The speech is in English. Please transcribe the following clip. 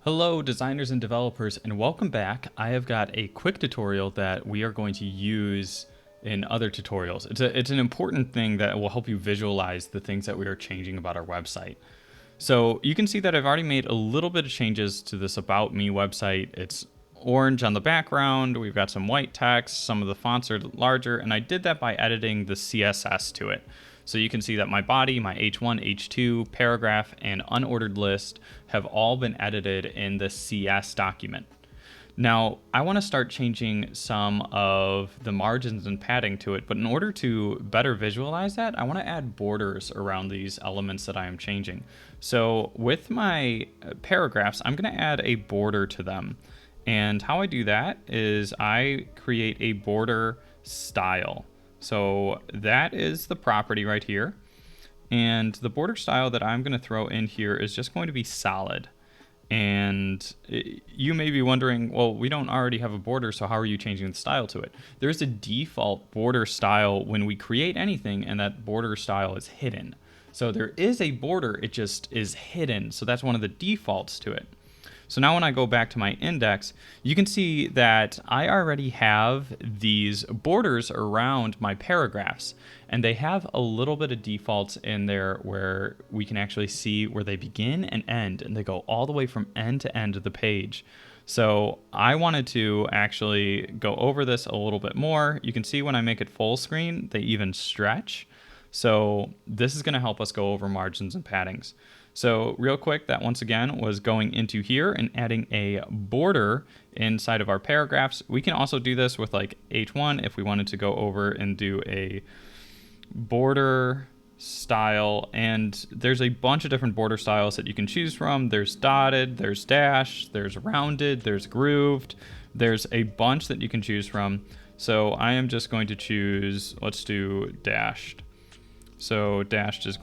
Hello designers and developers, and welcome back. I have got a quick tutorial that we are going to use in other tutorials. It's an important thing that will help you visualize the things that we are changing about our website. So you can see that I've already made a little bit of changes to this About Me website. It's orange on the background, we've got some white text, some of the fonts are larger, and I did that by editing the CSS to it. So you can see that my body, my H1, H2, paragraph, and unordered list have all been edited in the CS document. Now, I want to start changing some of the margins and padding to it, but in order to better visualize that, I want to add borders around these elements that I am changing. So with my paragraphs, I'm going to add a border to them. And how I do that is I create a border style. So that is the property right here. And the border style that I'm going to throw in here is just going to be solid. And you may be wondering, well, we don't already have a border, so how are you changing the style to it? There's a default border style when we create anything, and that border style is hidden. So there is a border, it just is hidden. So that's one of the defaults to it. So now when I go back to my index, you can see that I already have these borders around my paragraphs, and they have a little bit of defaults in there where we can actually see where they begin and end, and they go all the way from end to end of the page. So I wanted to actually go over this a little bit more. You can see when I make it full screen, they even stretch. So this is going to help us go over margins and paddings. So real quick, that once again was going into here and adding a border inside of our paragraphs. We can also do this with like H1 if we wanted to go over and do a border style. And there's a bunch of different border styles that you can choose from. There's dotted, there's dashed, there's rounded, there's grooved. There's a bunch that you can choose from. So I am just going to choose, let's do dashed. So dashed is